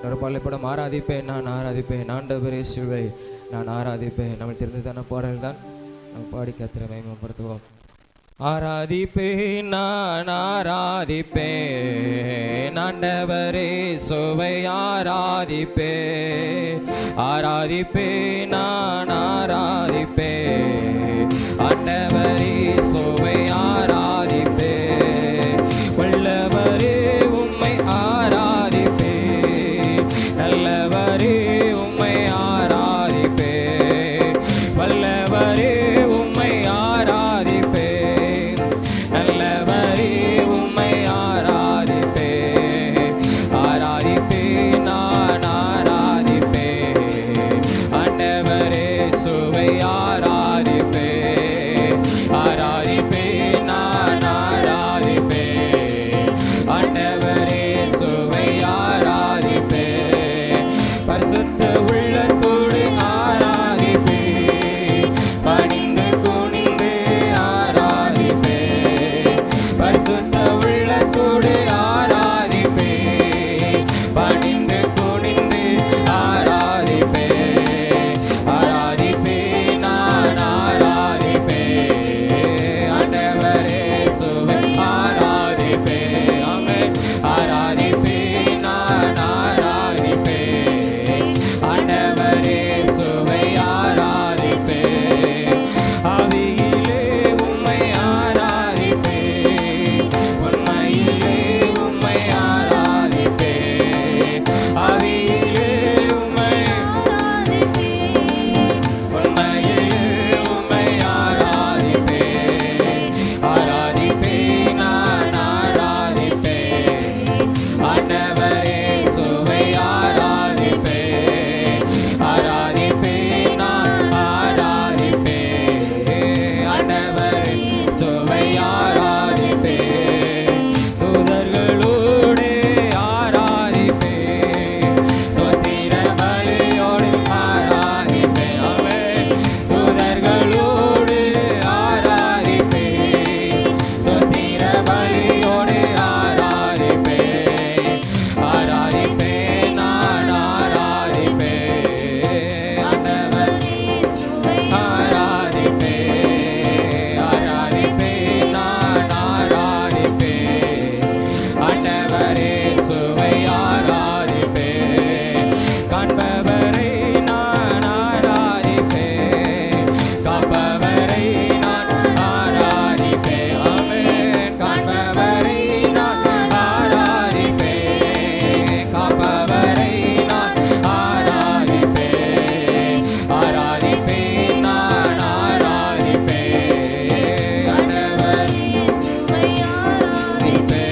ஒரு பள்ளிப்படம் ஆராதிப்பேன், நான் ஆராதிப்பேன், ஆண்டவர் இயேசுவை நான் ஆராதிப்பேன். நம்ம தெரிந்ததான பாடல் தான். நம்ம பாடி கர்த்தரை மகிமைப்படுத்துவோம். ஆராதிப்பேன், நான் ஆராதிப்பேன், ஆண்டவர் இயேசுவை ஆராதிப்பேன். ஆராதிப்பேன், நான் ஆராதிப்பேன், ஆண்டவர் இயேசுவை ஆராதிப்பேன். வல்லவரே உம்மை ஆராதிப்பேன், நல்லவரே உம்மை ஆராதிப்பேன். வல்லவரே உம்மை ஆராதிப்பேன், நல்லவரே உம்மை ஆராதிப்பேன். ஆராதிப்பேன், நான் ஆராதிப்பேன், ஆண்டவர் இயேசுவை ஆராதிப்பேன். ஆராதிப்பேன், நான் ஆராதிப்பேன், ஆண்டவர் இயேசுவை ஆராதிப்பேன். பரிசுத்த உள்ளத்தோடு ஆராதிப்பேன், பணிந்து குனிந்து ஆராதிப்பேன். பரிசுத்த உள்ளத்தோடு ஆராதிப்பேன், பணிந்து குனிந்து ஆராதிப்பேன். ஆராதிப்பேன், நான் ஆராதிப்பேன், ஆண்டவர் இயேசுவை ஆராதிப்பேன். ஆமென். ஆராதிப்பேன், நான் ஆராதிப்பேன், ஆண்டவர் இயேசுவை ஆராதிப்பேன். ஆவியிலே உம்மை ஆராதிப்பேன், உண்மையிலே உம்மை ஆராதிப்பேன். ஆவியிலே உம்மை ஆராதிப்பேன், உண்மையிலே உம்மை ஆராதிப்பேன். ஆராதிப்பேன், நான் ஆராதிப்பேன், ஆண்டவர் இயேசுவை ஆராதிப்பேன். ஆராதிப்பேன், நான் ஆராதிப்பேன், ஆண்டவர் இயேசுவை ஆராதிப்பேன். தூதர்களோடு ஆராதிப்பேன், ஸ்தோத்திர பலியோடு ஆராதிப்பேன். ஆமென். தூதர்களோடு ஆராதிப்பேன், ஸ்தோத்திர பலியோடு ஆராதிப்பேன். ஆராதிப்பேன், நான் ஆராதிப்பேன், ஆண்டவர் இயேசுவை ஆராதிப்பேன். ஆராதிப்பேன், நான் ஆராதிப்பேன், ஆண்டவர் இயேசுவை ஆராதிப்பேன். காண்பவரை நான் ஆராதிப்பேன், காப்பவரை நான் ஆராதிப்பேன். ஆமென். காண்பவரை நான் ஆராதிப்பேன், காப்பவரை நான் ஆராதிப்பேன். ஆராதிப்பேன், நான் ஆராதிப்பேன், ஆண்டவர் இயேசுவை ஆராதிப்பேன்.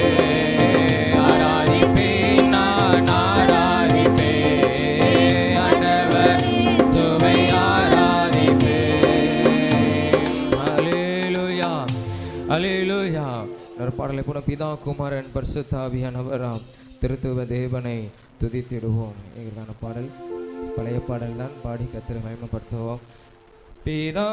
ஆராதிப்பேன், நான் ஆராதிப்பேன், ஆண்டவர் இயேசுவை ஆராதிப்பேன். அல்லேலூயா, அல்லேலூயா. ஒரு பாடலை போன பிதா குமாரன் பரிசுத்த ஆவியானவராம் திருத்துவ தேவனை துதித்திடுவோம். எங்களுக்கான பாடல் பழைய பாடல் தான். பாடி கர்த்தரை மகிமைப்படுத்துவோம். பிதா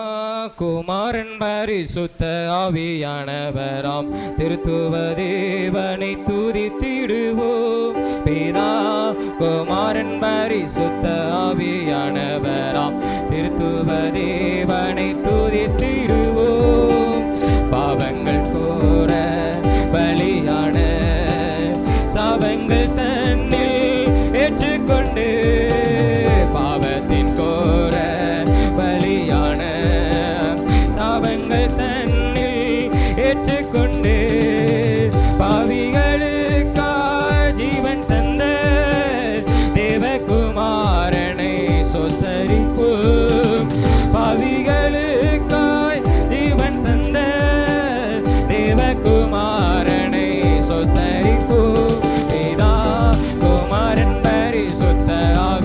குமாரன் பரிசுத்த ஆவியானவராம் திருத்துவ தேவனை துதித்திடுவோம். பிதா குமாரன் பரிசுத்த ஆவியானவராம் திருத்துவ தேவனை துதித்திடுவோம். பாவங்கள் கூற பலியான சாபங்கள் தன்னில் ஏற்றுக்கொண்டு, பாவத்தின் கோர பலியான சாபங்கள் தன்னில் ஏற்றுக்கொண்டு, பாவிகளுக்காய் ஜீவன் தந்த தேவகுமாரனை சொத்தரிப்போம். பாவிகளுக்காய் ஜீவன் தந்த தேவகுமாரனை சொத்தரிப்போம். பிதா குமாரன் பரிசுத்த ஆவி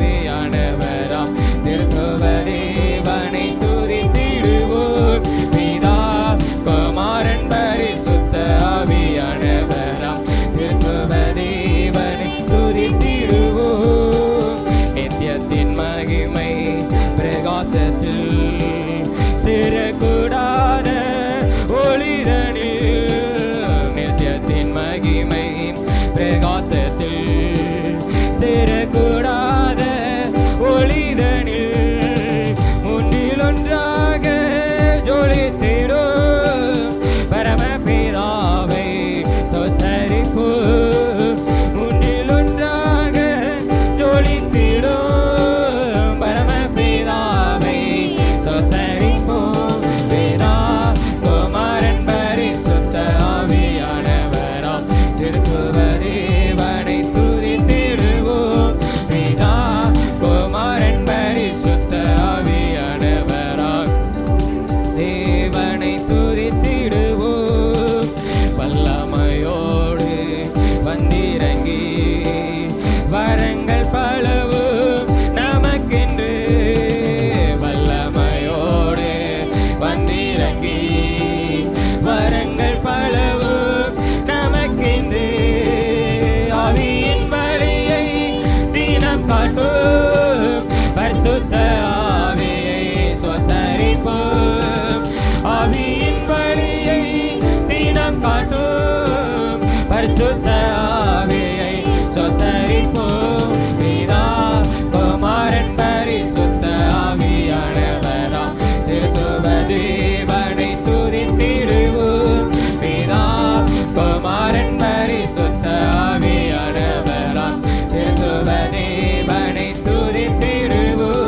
தினம் காட்டும் பரிசுத்த ஆவியை சொத்தரிப்போம். ஆவியின் வழியை தினம் காட்டும் பரிசுத்த ஆவியை சொத்தரிப்போம். பிதா குமாரன் பரிசுத்த ஆவியானவராம் திருத்துவ தேவனை துதித்திடுவோம். பிதா குமாரன் பரிசுத்த ஆவியானவராம் திருத்துவ தேவனை துதித்திடுவோம்.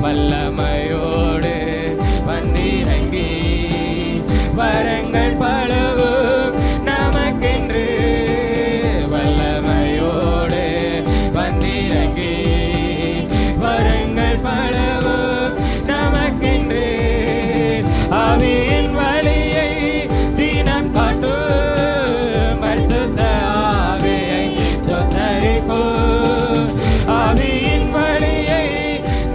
வல்லமையோடு வந்திறங்கி வரங்கள் பலவும் நமக்கென்று. வல்லமையோடு வந்திறங்கி வரங்கள் பலவும் நமக்கென்று. ஆவியின் வழியை தினம் காட்டும் பரிசுத்த ஆவியை சொத்தரிப்போம். ஆவியின் வழியை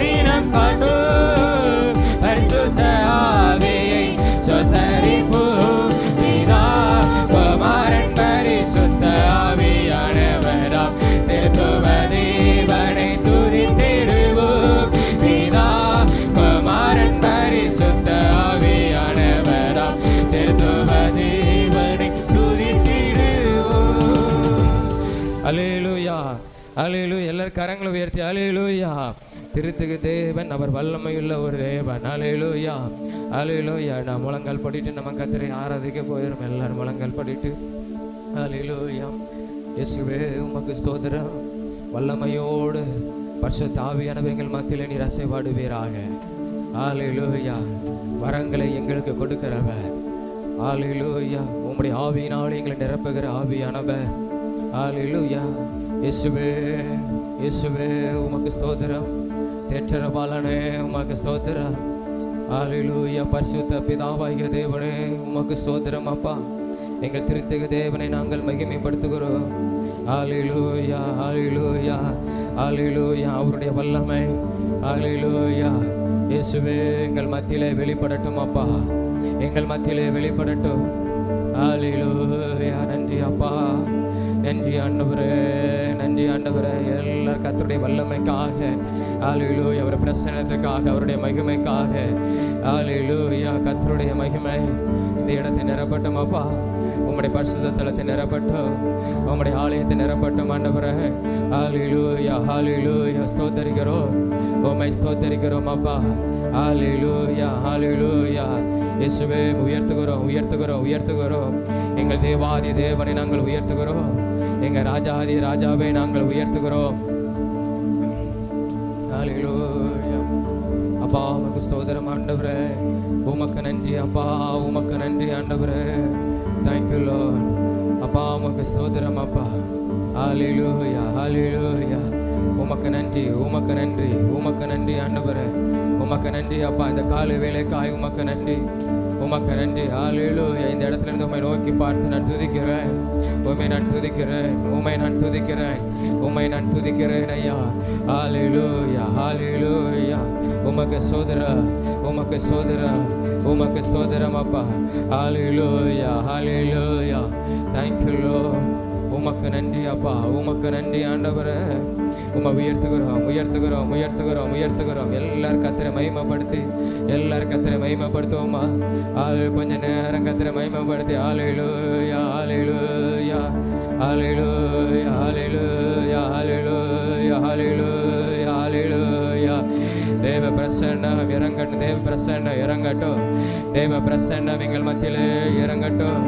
தினம் காட்டும் பரிசுத்த ஆவியை சொத்தரிப்போம். பிதா குமாரன் பரிசுத்த ஆவியானவராம் திருத்துவ தேவனை துதித்திடுவோம். பிதா குமாரன் பரிசுத்த ஆவியானவராம் திருத்துவ தேவனை துதித்திடுவோம். அல்லேலூயா, அல்லேலூயா. எல்லாரும் கரங்களை உயர்த்தி அல்லேலூயா. திருத்துக்கு தேவன் அவர் வல்லமையுள்ள ஒரு தேவன். அல்லேலூயா, அல்லேலூயா. நான் முழங்கால் படிட்டு நம்ம கர்த்தரை ஆராதிக்க போயிடும். எல்லாரும் முழங்கால் படிட்டு அல்லேலூயா. இயேசுவே உமக்கு ஸ்தோத்திரம். வல்லமையோடு பரிசுத்த ஆவியானவர் எங்கள் மத்தியிலே நீர் அசைவாடுவீராக. அல்லேலூயா. வரங்களை எங்களுக்கு கொடுக்கிறவர். அல்லேலூயா. உம்முடைய ஆவியினால் எங்களை நிரப்புகிற ஆவியானவர். அல்லேலூயா. இயேசுவே, இயேசுவே உமக்கு ஸ்தோத்திரம். தேற்றரபாலனே உமக்கு ஸ்தோத்திரம். அல்லேலூயா. பரிசுத்த பிதாவாகிய தேவனே உமக்கு ஸ்தோத்திரம் அப்பா. எங்கள் திருத்தக தேவனை நாங்கள் மகிமைப்படுத்துகிறோம். அல்லேலூயா, அல்லேலூயா, அல்லேலூயா. அவருடைய வல்லமை அல்லேலூயா இயேசுவே எங்கள் மத்தியிலே வெளிப்படட்டும் அப்பா. எங்கள் மத்தியிலே வெளிப்படட்டும். அல்லேலூயா. நன்றி அப்பா, நன்றி ஆண்டவரே, நன்றி ஆண்டவரே. எல்லாரும் கர்த்தருடைய வல்லமைக்காக, அல்லேலூயா, அவருடைய பிரசன்னத்துக்காக, அவருடைய மகிமைக்காக, அல்லேலூயா. கர்த்தருடைய மகிமை இந்த இடத்தை நிரப்பட்டும் அப்பா. உம்முடைய பரிசுத்த தலத்தை நிரப்பட்டும். உம்முடைய ஆலயத்தை நிரப்பட்டும் ஆண்டவரே. அல்லேலூயா, அல்லேலூயா. ஸ்தோத்தரிக்கிறோம், உம்மை ஸ்தோத்தரிக்கிறோம் அப்பா. அல்லேலூயா, அல்லேலூயா. இயேசுவே உயர்த்துகிறோம், உயர்த்துகிறோம், உயர்த்துகிறோம். எங்கள் தேவாதி தேவனை நாங்கள் உயர்த்துகிறோம். எங்கள் ராஜாதி ராஜாவை நாங்கள் உயர்த்துகிறோம். அல்லேலூயா. அப்பா உமக்கு ஸ்தோத்திரம் ஆண்டவரே. உமக்கு நன்றி அப்பா, உமக்கு நன்றி ஆண்டவரே. Thank you Lord. அப்பா உமக்கு ஸ்தோத்திரம் அப்பா. அல்லேலூயா, அல்லேலூயா. உமக்கு நன்றி, உமக்கு நன்றி, உமக்கு நன்றி ஆண்டவரே. உமக்கு நன்றி அப்பா. இந்த காலை வேலைக்காய் உமக்கு நன்றி, உமக்கு நன்றி. அல்லேலூயா. இந்த இடத்துல இருந்து உம்மை நோக்கி பார்த்து நான் துதிக்கிறேன். உம்மை நான் துதிக்கிறேன், உம்மை நான் துதிக்கிறேன், உம்மை நான் துதிக்கிறேன் ஐயா. அல்லேலூயா, அல்லேலூயா. உமக்கு ஸ்தோத்திரம், உமக்கு ஸ்தோத்திரம், உமக்கு ஸ்தோத்திரம் அப்பா. Hallelujah, hallelujah. Thank you Lord. உமக்கு நன்றி அப்பா, உமக்கு நன்றி ஆண்டவரே. உம்மை உயர்த்துகிறோம், உயர்த்துகிறோம், உயர்த்துகிறோம், உயர்த்துகிறோம். எல்லாரும் கர்த்தரை மகிமைப்படுத்தி, எல்லாரும் கர்த்தரை மகிமைப்படுத்துவோமா? கொஞ்ச நேரம் கர்த்தரை மகிமைப்படுத்தி அல்லேலூயா, அல்லேலூயா, அல்லேலூயா, அல்லேலூயா, அல்லேலூயா, அல்லேலூயா, அல்லேலூயா. தேவ பிரசன்னம் இறங்கட்டும், தேவ பிரசன்னம் இறங்கட்டும், தேவ பிரசன்னம் எங்கள் மத்தியிலே இறங்கட்டும்,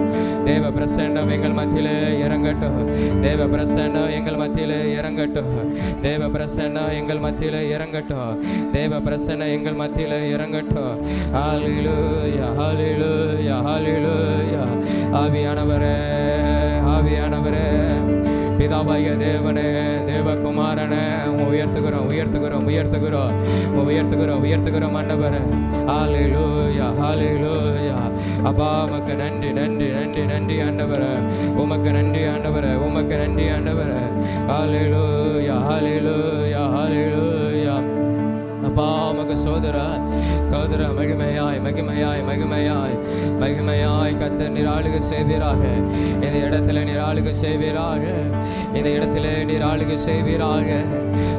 தேவ பிரசன்னம் எங்கள் மத்தியிலே இறங்கட்டும், தேவ பிரசன்னம் எங்கள் மத்தியிலே இறங்கட்டும், தேவ பிரசன்னம் எங்கள் மத்தியிலே இறங்கட்டும், தேவ பிரசன்னம் எங்கள் மத்தியிலே இறங்கட்டும். ஹல்லேலூயா, ஹல்லேலூயா, ஹல்லேலூயா. ஆவியானவரே, ஆவியானவரே, பிதாவாகிய தேவனே, தேவகுமாரனே, உயர்த்துகிறோம், உயர்த்துகிறோம், உயர்த்துகிறோம், உயர்த்துகிறோம், உயர்த்துகிறோம் ஆண்டவரே. ஹல்லேலூயா, ஹல்லேலூயா. அப்பா உமக்கு நன்றி, நன்றி, நன்றி, நன்றி ஆண்டவரே. உமக்கு நன்றி ஆண்டவரே, உமக்கு நன்றி ஆண்டவரே. ஹல்லேலூயா, ஹல்லேலூயா, ஹல்லேலூயா. அப்பா உமக்கு ஸ்தோத்திரம், ஸ்தோத்திரம். மகிமையாய், மகிமையாய், மகிமையாய், மகிமையாய் கர்த்தர் நீர் ஆளுகை செய்வீராக. இந்த இடத்துல நீர் ஆளுகை செய்வீராக, இந்த இடத்துல நீர் ஆளுகை செய்வீராக.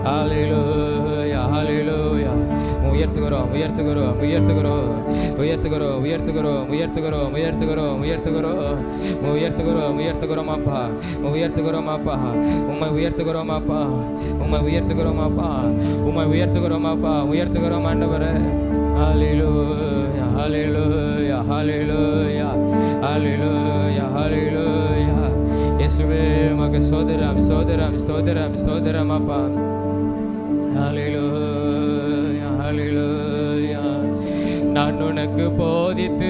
ஹalleluya ஹalleluya உயர்த்துகிறோம் உயர்த்துகிறோம் உயர்த்துகிறோம் உயர்த்துகிறோம் உயர்த்துகிறோம் உயர்த்துகிறோம் உயர்த்துகிறோம் உயர்த்துகிறோம் உயர்த்துகிறோம் உயர்த்துகிறோம் அப்பா உயர்த்துகிறோம் அப்பா உம்மை உயர்த்துகிறோம் அப்பா உம்மை உயர்த்துகிறோம் அப்பா உம்மை உயர்த்துகிறோம் அப்பா உயர்த்துகிறோம் ஆண்டவரே ஹalleluya ஹalleluya ஹalleluya ஹalleluya ஹalleluya இயேசுவே உமக்கு ஸ்தோத்திரம் ஸ்தோத்திரம் ஸ்தோத்திரம் ஸ்தோத்திரம் அப்பா ஹalleluya ஹalleluya நான் உனக்கு போதித்து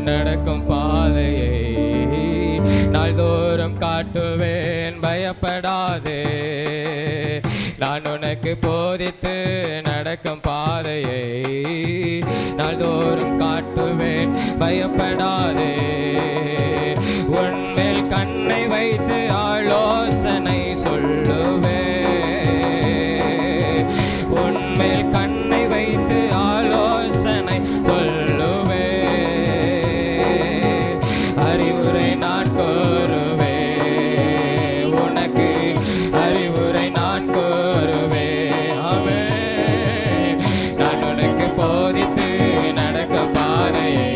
நடக்கும் பாதையை நாள்தோறும் காட்டுவேன் பயப்படாதே நான் உனக்கு போதித்து நடக்கும் பாதையை நாள்தோறும் காட்டுவேன் பயப்படாதே உன்மேல் கண்ணை வைத்து ஆலோசனை சொல்லுவேன் உன்மேல் கண்ணை வைத்து ஆலோசனை சொல்லுவேன் அறிவுரை நான் கூறுவேன் உனக்கு அறிவுரை நான் கூறுவேன் ஆமென் நான் உனக்கு போதித்து நடக்கும் பாதையை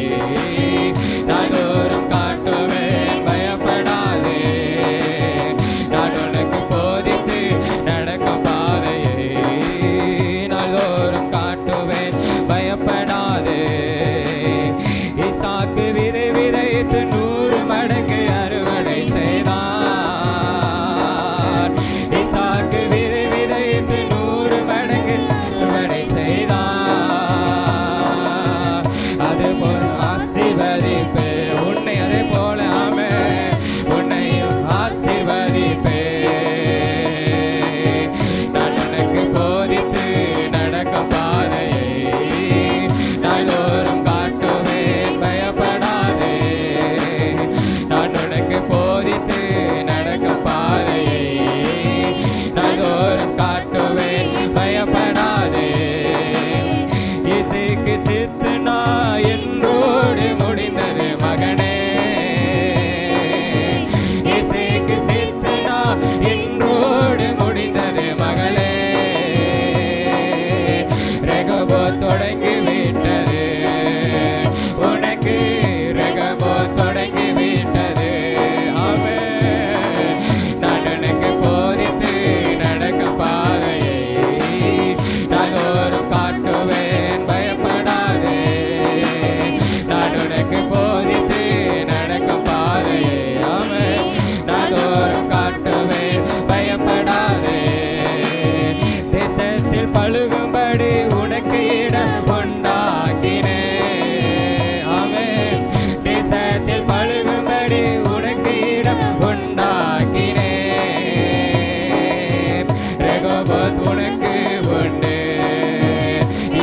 நாள்தோறும் காட்டுவேன் பயப்படாதே நான் உனக்கு போதித்து நடக்கும் பாதையை நாள்தோறும் காட்டுவேன் பயப்படாதே ஈசாக்கு விதை விதைத்து 100 மடங்கு அறுவடை செய்தார் ஈசாக்கு விதை விதைத்து 100 மடங்கு அறுவடை செய்தார் அதுபோல் ஆசீர்வதிப்பே உன்னை அதே போல ஆமென் உன்னையும் ஆசீர்வதிப்பே நான் உனக்கு போதித்து நடக்கும் பாதையை நாள்தோறும் காட்டுவேன் பயப்படாதே நான் உனக்கு போதித்து நடக்கும் பாதையை நாள்தோறும் காட்டுவேன் பயப்படாதே இசைக்கு சித்தனா என்றோடு முடிந்தது மகனே இசைக்கு சித்தனா என்றோடு முடிந்தது மகளே ரெகபோ தொடங்கி விட்டது உனக்கு ரெகபோ தொடங்கி விட்டது ஆமென் நான் உனக்கு போதித்து நடக்கும் பாதையை நாள்தோறும் காட்டுவேன் பயப்படாதே நான் உனக்கு போதித்து நடக்கும் பாதையை ஆமென் நாள்தோறும் காட்டுவேன் பயப்படாதே தேசத்தில் பழுகும்படி உனக்கு இடம் உண்டாக்கினேன் ஆமென் தேசத்தில் பழுகும்படி உனக்கு இடம் உண்டாக்கினேன் ரெகோபோத் உனக்கு உண்டு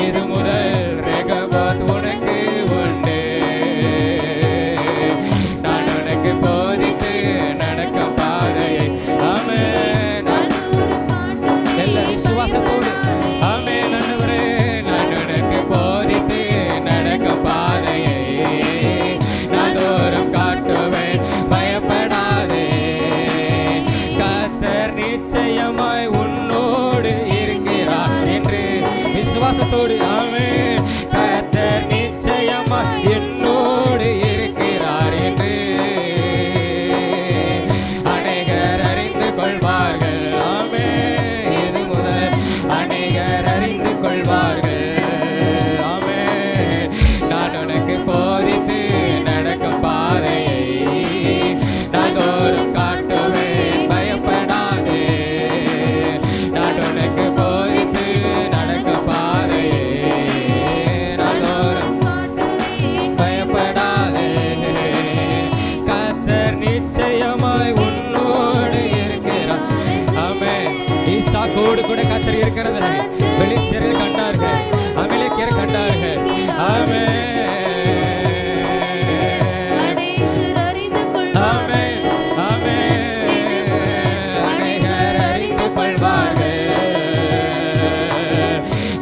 இது முதல் ரெகோபோத் உனக்கு உண்டு நான் உனக்கு போதித்து நடக்கும் பாதையை ஆமென் எல்லா விசுவாசத்தோடு ஆமென் ஆண்டவரே நான் உனக்கு போதித்து நடக்கும் பாதையை நாள்தோறும் காட்டுவேன் பயப்படாதே கர்த்தர் நிச்சயமாய் உன்னோடு இருக்கிறார் என்று விசுவாசத்தோடு ஆமென் கர்த்தர் நிச்சயமாய் என்னோடு இருக்கிறார் என்று அநேகர் அறிந்து கொள்வார்கள் ஆமென் இது முதல் அநேகர் அறிந்து கொள்வார்கள் ஆமென் நான் உனக்கு போதித்து நடக்கும் பாதையை நாள்தோறும் காட்டுவேன் பயப்படாதே நான் உனக்கு போதித்து நடக்கும் பாதையை நாள்தோறும் பயப்படாதே கர்த்தர் நிச்சயமாய் உன்னோடு இருக்கிறார் ஆமென் ஈசாக்கோடு கூட கர்த்தர் இருக்கிறதை பெலிஸ்தர்கள் கண்டார்கள் அமலேக்கியர் கண்டார்கள் ஆமென் ஆமென் ஆமென் அநேகர் அறிந்து கொள்வார்கள்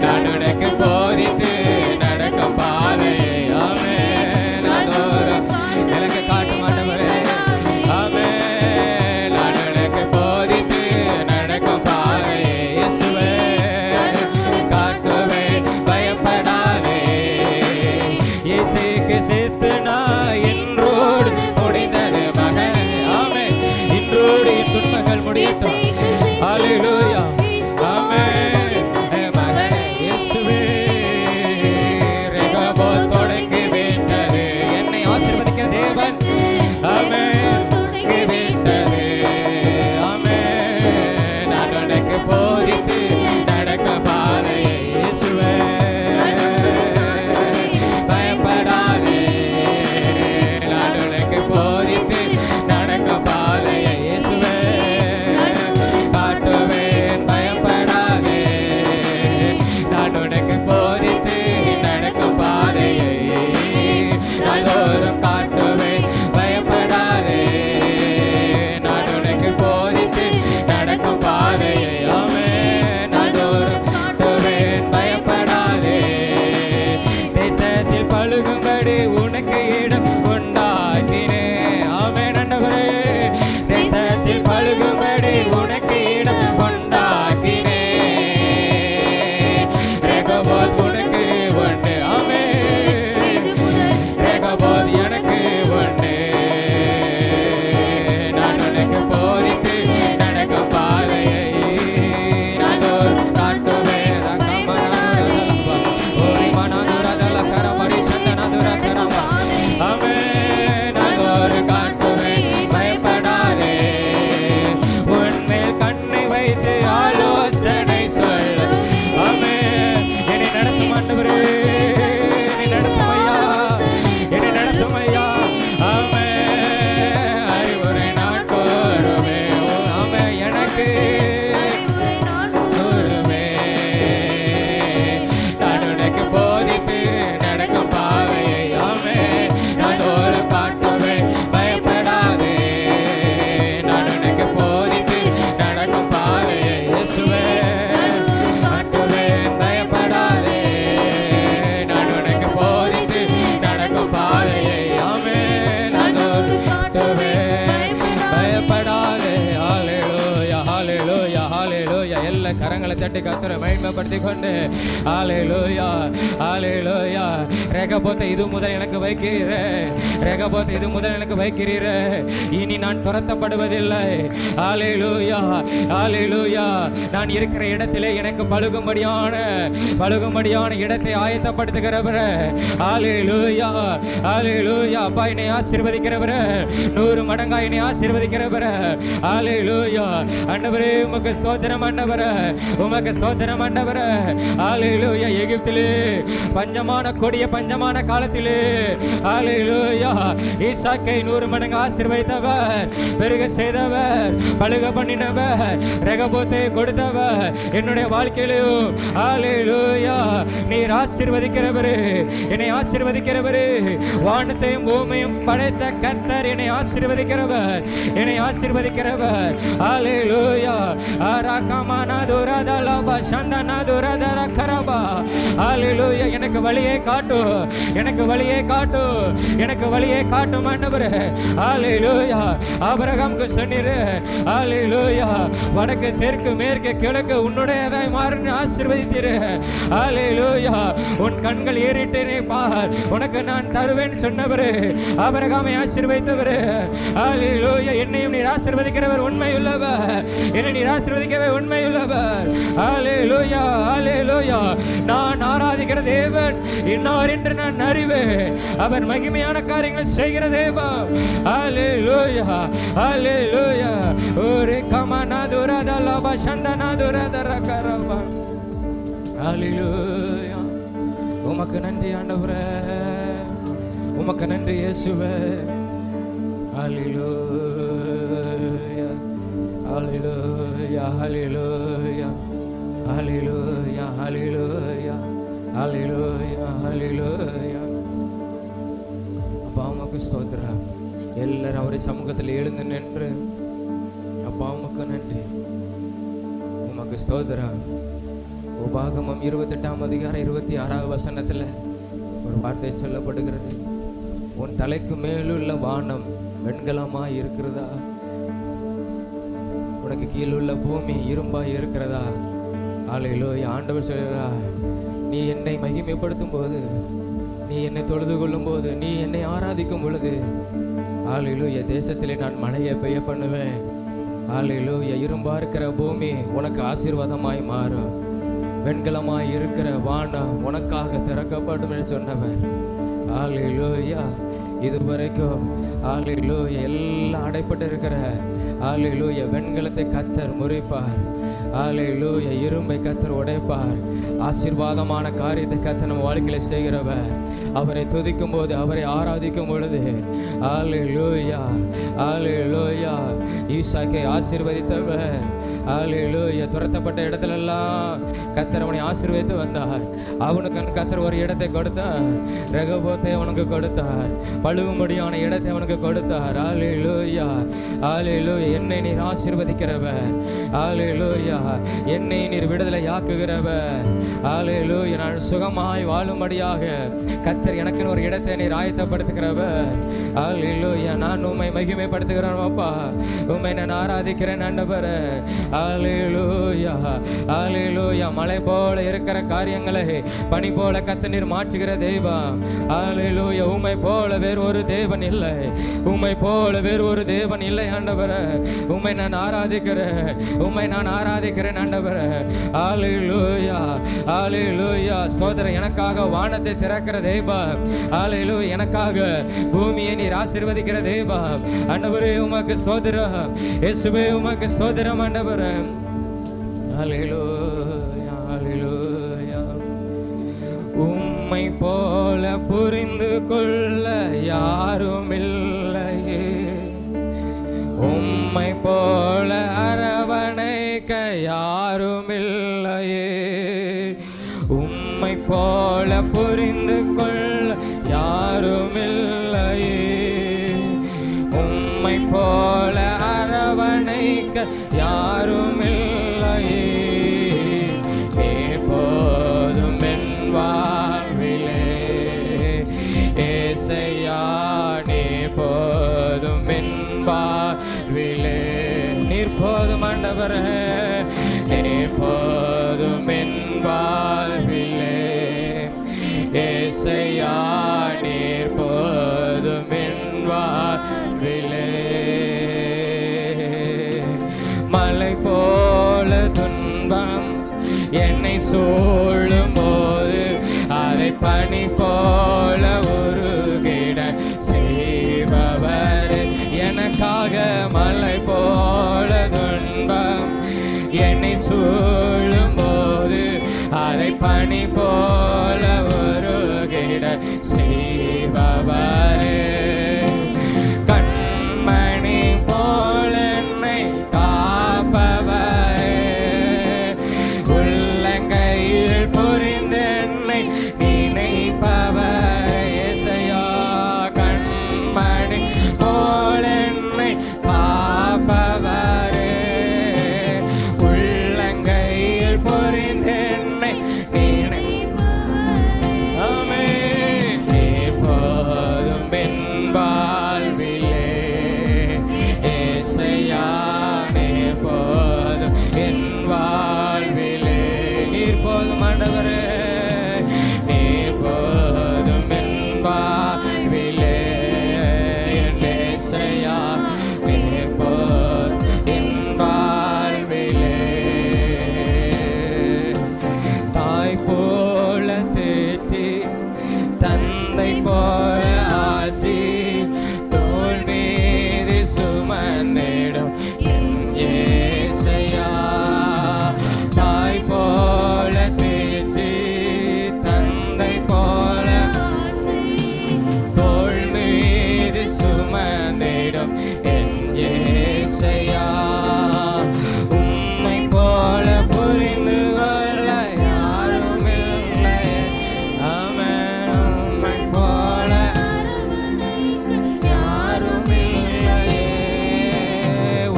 நான் உனக்கு போதித்து நடக்கும் பாதையை ஆமென் நாள்தோறும் எனக்கு காட்டும் ஆண்டவரே ஆமென் நான் உனக்கு போதித்து நடக்கும் பாதையை இயேசுவே கரங்களை தட்டி கர்த்தரை மகிமைப்படுத்திக் கொண்டு ஹல்லேலூயா ஹல்லேலூயா. ரெகபோத்தை இது முதல் எனக்கு வைக்கிறீரே, ரெகபோத்தை இது முதல் எனக்கு வைக்கிறீரே, இனி நான் துரத்தப்படுவதில்லை. ஹல்லேலூயா ஹல்லேலூயா. நான் இருக்கிற இடத்திலே எனக்கு பழுகும்படியான இடத்தை ஆயத்தப்படுத்துகிறவரே. ஹல்லேலூயா ஹல்லேலூயா. அப்பா என்னை ஆசீர்வதிக்கிறவரே, 100 மடங்கா என்னை ஆசீர்வதிக்கிறவரே. ஹல்லேலூயா. ஆண்டவரே உமக்கு ஸ்தோத்திரம் ஆண்டவரே, உமக்கு ஸ்தோத்திரம் ஆண்டவரே. ஹல்லேலூயா. எகிப்திலே கொடிய பஞ்சமான காலத்திலே ஹல்லேலூயா ஈசாக்கை 100 மடங்கு ஆசீர்வதித்தவர், பெருக செய்தவர், பழுக பண்ணினவர், ரெகபோத்தை கொடுத்தவர். என்னுடைய வாழ்க்கையிலும் ஹல்லேலூயா நீர் ஆசீர்வதிக்கிறவரே, என்னை ஆசீர்வதிக்கிறவரே. வானத்தையும் பூமியும் படைத்த கர்த்தர் என்னை ஆசீர்வதிக்கிறவர், என்னை ஆசீர்வதிக்கிறவர். ஹல்லேலூயா. அரகமனா துரதலப சந்தனா துரதர கரபா. ஹல்லேலூயா. எனக்கு வழியை காட்டு, எனக்கு வழியை காட்டு, எனக்கு வழியை காட்டும் ஆண்டவரே. ஹல்லேலூயா. ஆபிரகாமுக்கு சொன்னீரே ஹல்லேலூயா, வடக்கு தெற்கு மேற்கு கிழக்கு உன்னுடையதாய் மாறுன்னு ஆசீர்வதித்தீரே. ஹல்லேலூயா. உன் கண்கள் ஏறிட்டேனே பார், உனக்கு நான் தருவேன் சொன்னவரே. ஆபிரகாமை ஆசீர்வதித்தவரே. ஹல்லேலூயா. என்னையும் நீர் ஆசீர்வதிக்கிறவர் உண்மையுள்ளவர், என்னை நீர் ஆசீர்வதிக்கிறவர் உண்மையுள்ளவர். ஹல்லேலூயா ஹல்லேலூயா. நான் ஆராதிக்கிற தேவன் இன்னார் என்று நான் அறிவேன், அவர் மகிமையான காரியங்களை செய்கிற தேவன். ஹல்லேலூயா ஹல்லேலூயா. ஒரே கமனா துரதலப சந்தனா துரதர கரபா. ஹல்லேலூயா. உமக்கு நன்றி ஆண்டவரே, உமக்கு நன்றி இயேசுவே. ஹல்லேலூயா ஹல்லேலூயா ஹல்லேலூயா ஹல்லேலூயா ஹல்லேலூயா ஹல்லேலூயா ஹல்லேலூயா. அப்பா உமக்கு ஸ்தோத்திரம். எல்லாரும் அவருடைய சமூகத்தில் எழுந்து நின்று அப்பா உமக்கு நன்றி, உமக்கு ஸ்தோத்திரம். உபாகமம் 28ஆம் அதிகாரம் 26வது வசனத்தில் ஒரு வார்த்தை சொல்லப்படுகிறது, உன் தலைக்கு மேலுள்ள வானம் வெண்கலமாய் இருக்கிறதா, உனக்கு கீழுள்ள பூமி இரும்பாய் இருக்கிறதா. ஹல்லேலூயா. ஆண்டவர் சொல்கிறார், நீ என்னை மகிமைப்படுத்தும் போது, நீ என்னை தொழுது கொள்ளும் போது, நீ என்னை ஆராதிக்கும் பொழுது ஹல்லேலூயா தேசத்திலே நான் மழையை பெய்ய பண்ணுவேன். ஹல்லேலூயா. இரும்பா இருக்கிற பூமி உனக்கு ஆசீர்வாதமாய் மாறும், வெண்கலமாய் இருக்கிற வானம் உனக்காக திறக்கப்படும் என்று சொன்னவர். ஹல்லேலூயா. இதுவரைக்கும் ஹல்லேலூயா எல்லாம் அடைப்பட்டு இருக்கிற ஹல்லேலூயா வெண்கலத்தை கர்த்தர் முறிப்பார். ஹல்லேலூயா. இரும்பை கர்த்தர் உடைப்பார். ஆசீர்வாதமான காரியத்தை கர்த்தர் நம்ம வாழ்க்கையில செய்கிறவர். அவரை துதிக்கும் போது, அவரை ஆராதிக்கும் பொழுது ஹல்லேலூயா ஹல்லேலூயா. ஈசாக்கை ஆசீர்வதித்தவர். ஹல்லேலூயா. துரத்தப்பட்ட இடத்துலெல்லாம் கர்த்தர் அவனை ஆசீர்வதித்து வந்தார். அவனுக்கு கர்த்தர் ஒரு இடத்தை கொடுத்தார், ரெகபோத்தை அவனுக்கு கொடுத்தார், பழுகும்படியான இடத்தை அவனுக்கு கொடுத்தார். ஹல்லேலூயா ஹல்லேலூயா. என்னை நீர் ஆசீர்வதிக்கிறவர். ஹல்லேலூயா. என்னை நீர் விடுதலை ஆக்குகிறவர். ஹல்லேலூயா. நான் சுகமாய் வாழும்படியாக கர்த்தர் எனக்கு ஒரு இடத்தை நீர் ஆயத்தப்படுத்துகிறவர். ஹல்லேலூயா. நான் உம்மை மகிமைப்படுத்துகிறேன் அப்பா, உம்மை நான் ஆராதிக்கிறேன் ஆண்டவரே. ஹல்லேலூயா ஹல்லேலூயா. மலை போல இருக்கிற காரியங்களை பனி போல கர்த்தர் நீர் மாற்றுகிற தெய்வம். ஹல்லேலூயா. உம்மை போல வேறு ஒரு தேவன் இல்லை, உம்மை போல வேறு ஒரு தேவன் இல்லை ஆண்டவரே. உம்மை நான் ஆராதிக்கிறேன், உம்மை நான் ஆராதிக்கிறேன் ஆண்டவரே. ஹல்லேலூயா ஹல்லேலூயா. சோதரன் எனக்காக வானத்தை திறக்கிற தெய்வம். ஹல்லேலூயா. எனக்காக பூமியை நீர் ஆசீர்வதிக்கிற தெய்வம் ஆண்டவரே. உமக்கு ஸ்தோத்திரம் இயேசுவே, உமக்கு ஸ்தோத்திரம் ஆண்டவரே. ஹல்லேலூயா ஹல்லேலூயா. உம்மை போல புரிந்து கொள்ள யாரும் இல்லையே, உம்மை போல அரவணைக்க யாரும் இல்லையே, உம்மை போல புரிந்து கொள்ள யாரும் இல்லையே, உம்மை போல அரவணைக்க யாரும் இல்லையே. எப்போதும் என் வாழ்விலே ஏசையா, எப்போதும் என் வாழ்விலே நீர் போதும் ஆண்டவரே. எப்போதும் என்னை சூழும் போது அதை பனி போல உருகிட செய்பவர், எனக்காக மலை போல துன்பம் என்னை சூழும் போது அதை பனி போல உருகிட செய்பவர், கண்மணி போல என்னை காப்பவர், உள்ளங்கையில் புரிந்து என்னை நினைப்பவர். ஏசையா, கண்மணி போல என்னை காப்பவர், உள்ளங்கையில் புரிந்து என்னை நினைப்பவர். ஆமென். எப்போதும் என் வாழ்விலே ஏசையா, எப்போதும் என் வாழ்விலே நீர் போதும் ஆண்டவரே, எப்போதும் என் வாழ்விலே என் ஏசையா, எப்போதும் என் வாழ்விலே தாய் போல தேற்றி தந்தை போல ஆற்றி தோள் மீது சுமந்திடும் என் ஏசையா, தாய் போல தேற்றி தந்தை போல தோள் மீது சுமந்திடும் என் ஏசையா, உம்மை போல புரிந்து கொள்ள யாரும் இல்லை. ஆமென். உம்மை போல யாரும் இல்லையே,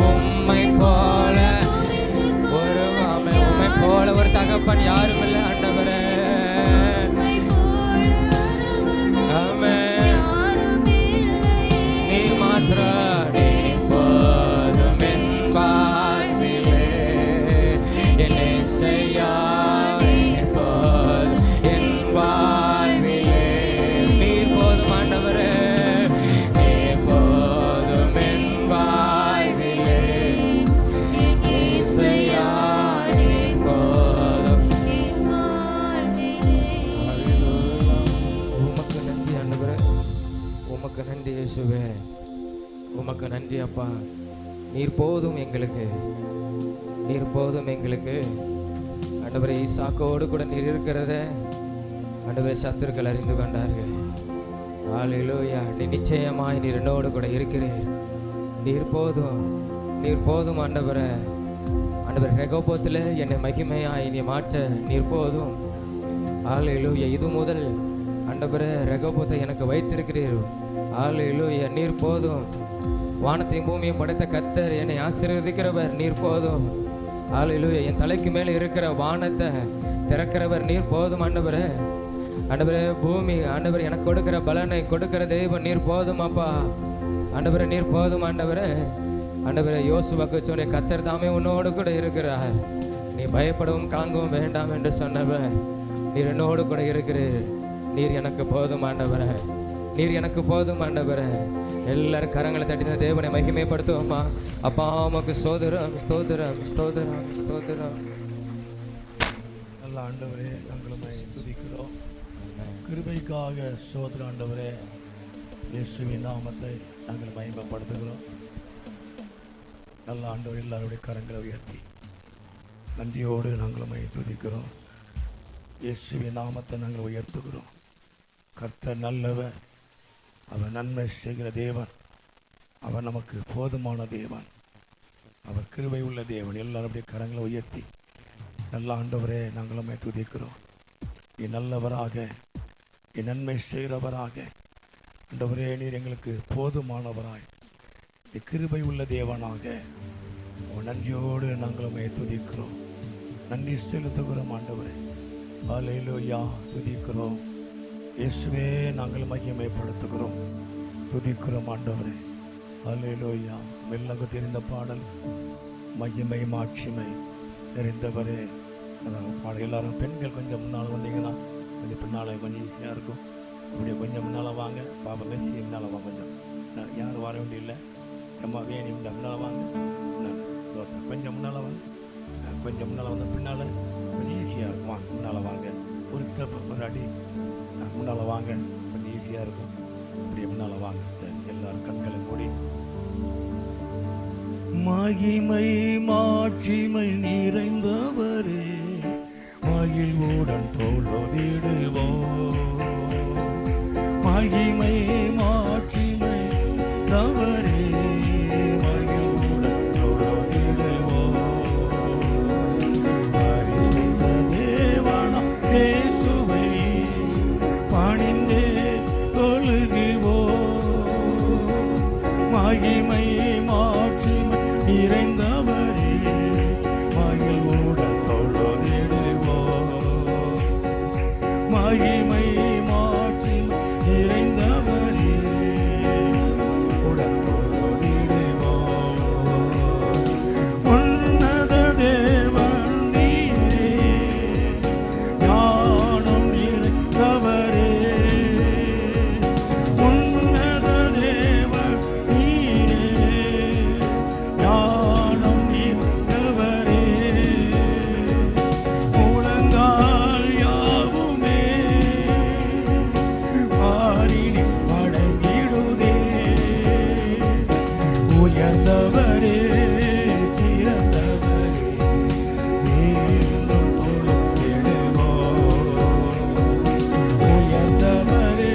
உம்மை போல ஒரு ஆமென், உம்மை போல ஒரு தகப்பன் யாரும் இல்லை ஆண்டவரே. ஆமென். நீர் மாத்திரம், நீர் போதும் என் வாழ்விலே என் ஏசையா, நீர் போதும் என் வாழ்விலே, நீர் போதும் ஆண்டவரே, நீர் போதும் என் வாழ்விலே ஏசையா, நீர் போதும். ஹல்லேலூயா. உமக்கு நன்றி ஆண்டவரே, உமக்கு நன்றி இயேசுவே, உமக்கு நன்றி அப்பா. நீர் போதும் எங்களுக்கு, நீர் போதும் எங்களுக்கு ஆண்டவரே. ஈசாக்கோடு கூட நீர் இருக்கிறத ஆண்டவரே சத்துருக்கள் அறிந்து கொண்டார்கள். ஹல்லேலூயா. நீ நிச்சயமாய் நீர் என்னோடு கூட இருக்கிறீர். நீர் போதும், நீர் போதும் ஆண்டவரே. ஆண்டவரே, ரெகோபோத்தில் என்னை மகிமையாய் நீ மாற்ற நீர் போதும். ஹல்லேலூயா. இது முதல் ஆண்டவரே ரெகோபோத்தை எனக்கு வைத்திருக்கிறீர். ஹல்லேலூயா. நீர் போதும். வானத்தையும் பூமியும் படைத்த கர்த்தர் என்னை ஆசீர்வதிக்கிறவர், நீர் போதும். ஹல்லேலூயா. என் தலைக்கு மேலே இருக்கிற வானத்தை திறக்கிறவர், நீர் போதும் ஆண்டவரே. ஆண்டவரே, பூமி ஆண்டவர் எனக்கு கொடுக்கிற பலனை கொடுக்கிற தெய்வம், நீர் போதும் அப்பா. ஆண்டவரே, நீர் போதும் ஆண்டவரே. ஆண்டவரே, யோசுவாக்கு சொன்ன கர்த்தர் தாமே உன்னோடு கூட இருக்கிறார், நீ பயப்படவும் கலங்கவும் வேண்டாம் என்று சொன்னவர், நீர் என்னோடு கூட இருக்கிறீர். நீர் எனக்கு போதும் ஆண்டவரே, நீர் எனக்கு போதும் ஆண்டவரே. எல்லாரும் கரங்களை தட்டின தேவனை மகிமைப்படுத்துவோமா? அப்பா உமக்கு ஸ்தோத்திரம், ஸ்தோத்திரம், ஸ்தோத்திரம், ஸ்தோத்திரம். நல்ல ஆண்டவரே, நாங்களுமே துதிக்கிறோம். கிருபைக்காக ஸ்தோத்திரம் ஆண்டவரே. இயேசுவின் நாமத்தை நாங்கள் மகிமைப்படுத்துகிறோம். நல்ல ஆண்டவர், எல்லாருடைய கரங்களை உயர்த்தி நன்றியோடு நாங்களுமே துதிக்கிறோம். இயேசுவின் நாமத்தை நாங்கள் உயர்த்துகிறோம். கர்த்தர் நல்லவர், அவர் நன்மை செய்கிற தேவன், அவர் நமக்கு போதுமான தேவன், அவர் கிருபை உள்ள தேவன். எல்லாருடைய கரங்களை உயர்த்தி நல்ல ஆண்டவரே நாங்களுமே துதிக்கிறோம். நீ நல்லவராக, நீ நன்மை செய்கிறவராக ஆண்டவரே, நீர் எங்களுக்கு போதுமானவராய், நீ கிருபை உள்ள தேவனாக உன் நன்றியோடு நாங்களுமே துதிக்கிறோம். நன்றி செலுத்துகிறோம் ஆண்டவரே. ஹல்லேலூயா. துதிக்கிறோம் இயேசுவே, நாங்கள் மகிமைப்படுத்துகிறோம், துதிக்கிறோம் ஆண்டவரே. ஹல்லேலூயா. மெல்லங்க தெரிந்த பாடல், மகிமை மாட்சிமை நிறைந்தவரே. பாடல் எல்லாரும் பெண்கள் கொஞ்சம் முன்னால் வந்தீங்கன்னா கொஞ்சம் பின்னால் கொஞ்சம் ஈஸியாக இருக்கும். இப்படியே கொஞ்சம் முன்னால் வாங்க. பாப்பா மெஸ்ஸி முன்னால் வாங்க. கொஞ்சம் யாரும் வர வேண்டியில்லை. அம்மா வேணி முன்னால் வாங்க. கொஞ்சம் முன்னால் வாங்க. கொஞ்சம் முன்னால் வந்து பின்னால் கொஞ்சம் ஸ்டெப் ஒரு அடி முன்னால் வாங்க, கொஞ்சம் ஈஸியாக இருக்கும். அப்படியே முன்னால் வாங்க. சரி, எல்லாரும் கண்களை மூடி. மகிமை மாட்சிமை நிறைந்தவரே, மகிழ்வுடன் தொழுதிடுவோம். மகிமை மாட்சிமை தவறே, மகிழ்வுடன் தொழுதிடுவோம். பரிசுத்த தேவனாம் இயேசுவை பணிந்தே தொழுகுவோம். மகிமை மாட்சிமை நிறைந்தவரே, மகிழ்வுடன் தொழுதிடுவோம். மகிமை மாட்சிமை நிறைந்தவரே, உடன் தொழுதிடுவோம். உன்னத தேவன் நீரே, ஞானம் நிறைந்தவரே. உன்னத தேவன் நீரே, ஞானம் நிறைந்தவரே. முழங்கால் யாவுமே மாறினி மடங்கிடுதே. உயர்ந்தவரே, சிறந்தவரே, மீண்டும் தொழுதிடுவோம். உயர்ந்தவரே,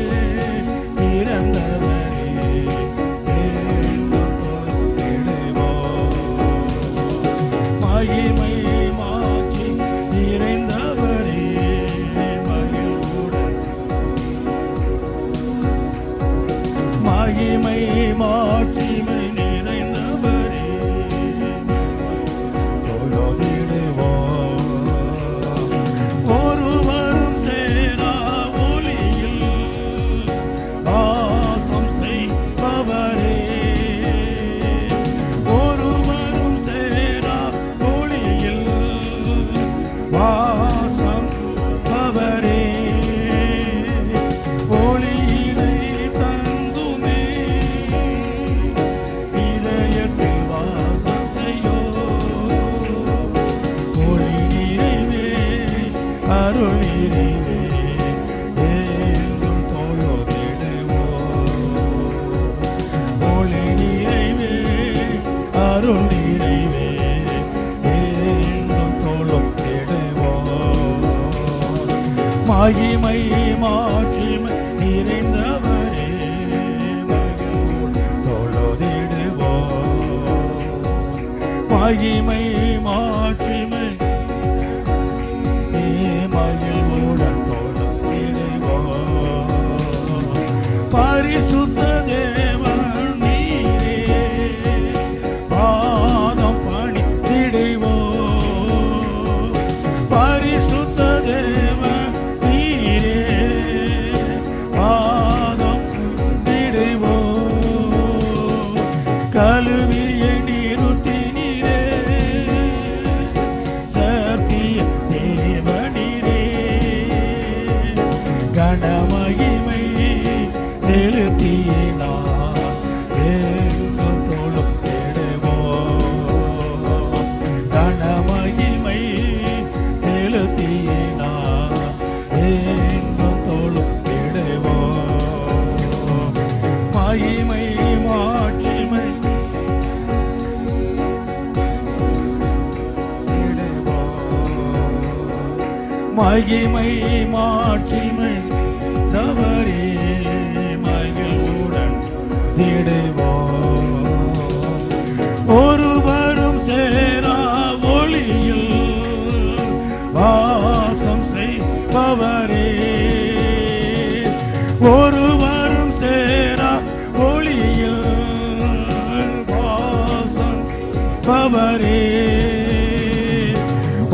சிறந்தவரே, மீண்டும் தொழுதிடுவோம். மகிமை மாட்சி நிறைந்தவரே, மகிழ்வுடன் மகிமை மாட்சிமை நிறைந்தவரே, தொழுதிடுவோம். ஒருவரும் சேரா ஒளியில் வாசம் செய்பவரே. ஒருவரும் சேரா ஒளியில் வாசம் செய்பவரே. ஒளியினை தந்துமே, இதயத்தில் வாசம் செய்யோ. ஒளி நிறைவே, அருள் நிறைவே, என்றும் தொழுதிடுவோம். ஒளி நிறைவே, அருள் நிறைவே, என்றும் தொழுதிடுவோம். மகிமை மாட்சிமை நிறைந்தவரே, மகிழ்வுடன் தொழுதிடுவோம். மகிமை மாட்சிமை மகிழ்வுடன் தொழுதிடுவோம். பரிசுத்த தேவன் நீரே, பாதம் பணிந்திடுவோம். பரிசுத்த தேவன் நீரே, பாதம் பணிந்திடுவோம். கழுவிய நீருத்தினீரே, சத்திய தேவனீரே, கனமகிமை செலுத்தினார், என்றும் தொழுதிடுவோம். கனமகிமை செலுத்தினார், என்றும் தொழுதிடுவோம். மகிமை மாட்சிமை மகிமை மாட்சிமை தவறே, மகிழ்வுடன் திடுவோம். ஒருவரும் சேரா ஒளியில் வாசம் செய்பவரே. ஒருவரும் சேரா ஒளியில் வாசம் பவரே.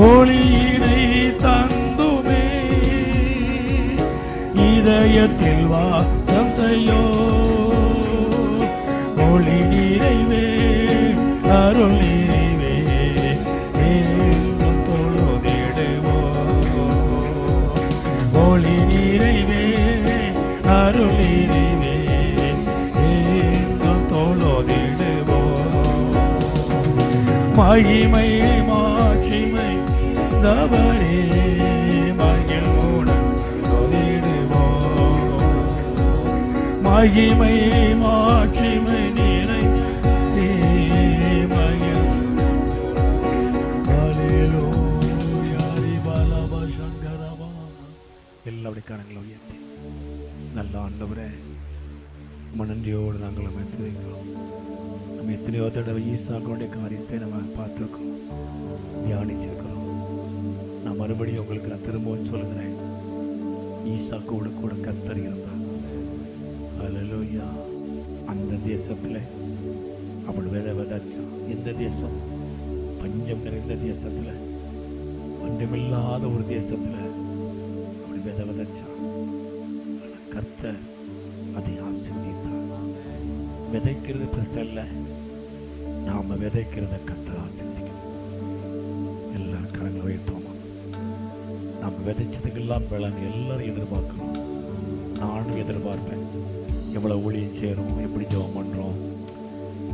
ஒளியினை தந்துமே, இதயத்தில் வாசம் செய்யோ. ஒளி நிறைவே, அருள் நிறைவே, என்றும் தொழுதிடுவோம். ஒளி நிறைவே, அருள் நிறைவே, என்றும் தொழுதிடுவோம். மகிமை மாட்சிமை தவறே, மகிழ்வுடன் மகிமை மாட்சிமை நீரை தீமையில் எல்லாருடைய கரங்களை உயர்த்தி நல்ல ஆண்டவரே நம்ம நன்றியோடு நாங்கள் நம்ம துதிக்கிறோம். நம்ம எத்தனையோ தடவை ஈசாக்குடைய காரியத்தை நம்ம பார்த்துருக்கோம், தியானிச்சிருக்கிறோம். நான் மறுபடியும் உங்களுக்கு நான் திரும்பவும் சொல்லுகிறேன், ஈசாக்கோடு கூட கர்த்தர் இருந்தார். அல்லேலூயா. அந்த தேசத்தில் அவள் விதைச்சான். எந்த தேசம்? பஞ்சம் நிறைந்த தேசத்தில், பஞ்சமில்லாத ஒரு தேசத்தில் அவள் விதைச்சான். கர்த்தர் அதை ஆசீர்வதித்தார். விதைக்கிறது பெருசல்ல, நாம விதைக்கிறத கர்த்தர் ஆசீர்வதிக்கணும். எல்லாரும் கரங்களை உயர்த்துவோமா? நாம் விதைச்சதுக்கெல்லாம் பலன் எல்லாரும் எதிர்பார்க்கிறோம். நானும் எதிர்பார்ப்பேன். எவ்வளோ ஊழியம் செய்கிறோம், எப்படி ஜெபம் பண்ணுறோம்,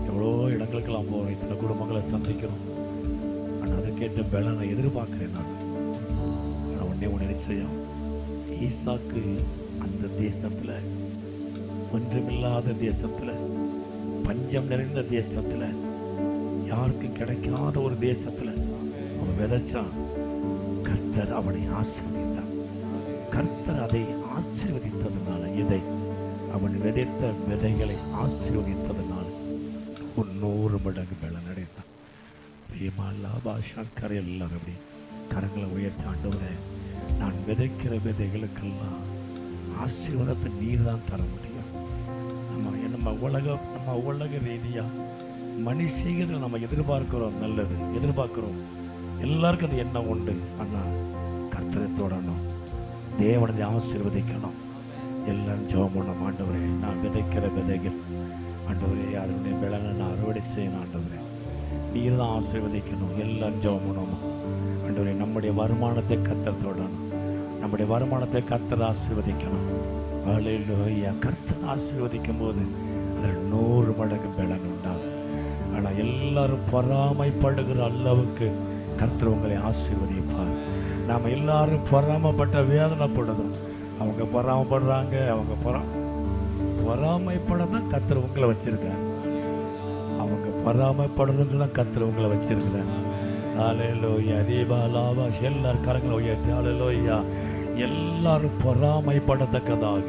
எவ்வளோ இடங்களுக்கெல்லாம் போகிறோம், இத்தனை குடும்பங்களை சந்திக்கிறோம். ஆனால் அதை கேட்ட பலனை எதிர்பார்க்குறேன் நான். ஆனால் ஒன்று நிச்சயம், ஈசாக்கு அந்த தேசத்தில், ஒன்றுமில்லாத தேசத்தில், பஞ்சம் நிறைந்த தேசத்தில், யாருக்கும் கிடைக்காத ஒரு தேசத்தில் அவன் விதைச்சான். கர்த்தர் அவனை ஆசீர்வதித்தார். கர்த்தர் அதை ஆசீர்வதித்ததுனால, இதை அவன் விதைத்த விதைகளை ஆசீர்வதித்ததுனால 100 மடங்கு பலன் அடைந்தான். பாஷாக்கரை எல்லாரும் அப்படி கரங்களை உயர்த்தி, ஆண்டவரே, நான் விதைக்கிற விதைகளுக்கெல்லாம் ஆசீர்வாதத்தை நீர் தான் தர முடியும். நம்ம உலக ரீதியாக மனுஷீகத்தில் நம்ம எதிர்பார்க்கிறோம், நல்லது எதிர்பார்க்கிறோம், எல்லாருக்கும் அது எண்ணம் உண்டு. ஆனால் கர்த்தரை தொடரணும், தேவனை ஆசீர்வதிக்கணும். எல்லாரும் ஜெபம் பண்ணணும். ஆண்டவரே, நான் விதைக்கிற விதைகள், ஆண்டவரே, யாருடைய பலனை நான் அறுவடை செய்யணும். ஆண்டவரே, நீர் தான் ஆசீர்வதிக்கணும். எல்லாரும் ஜெபம் பண்ணணும். ஆண்டவரே, நம்முடைய வருமானத்தை கர்த்தர் தொடரணும், நம்முடைய வருமானத்தை கர்த்தர் ஆசீர்வதிக்கணும். அல்லேலூயா. கர்த்தர் ஆசீர்வதிக்கும் போது அதில் 100 மடங்கு பலன் உண்டாகும். ஆனால் எல்லாரும் பொறாமைப்படுகிற அளவுக்கு கர்த்தர் உங்களை ஆசீர்வதிப்பார். நாம் எல்லாரும் பொறாமைப்பட்ட வேதனைப்படுறோம். அவங்க பொறாமைப்படுறாங்க, அவங்க பொறாமைப்பட தான் கர்த்தர் உங்களை வச்சிருக்காங்க. அவங்க பொறாமைப்படுறதுக்கெல்லாம் கர்த்தர் உங்களை வச்சிருக்கிறாங்க. அல்லேலூயா. தீபாலாவா எல்லாரும் கரங்களை உயர்த்தி, அல்லேலூயா. எல்லாரும் பொறாமைப்படத்தக்கதாக,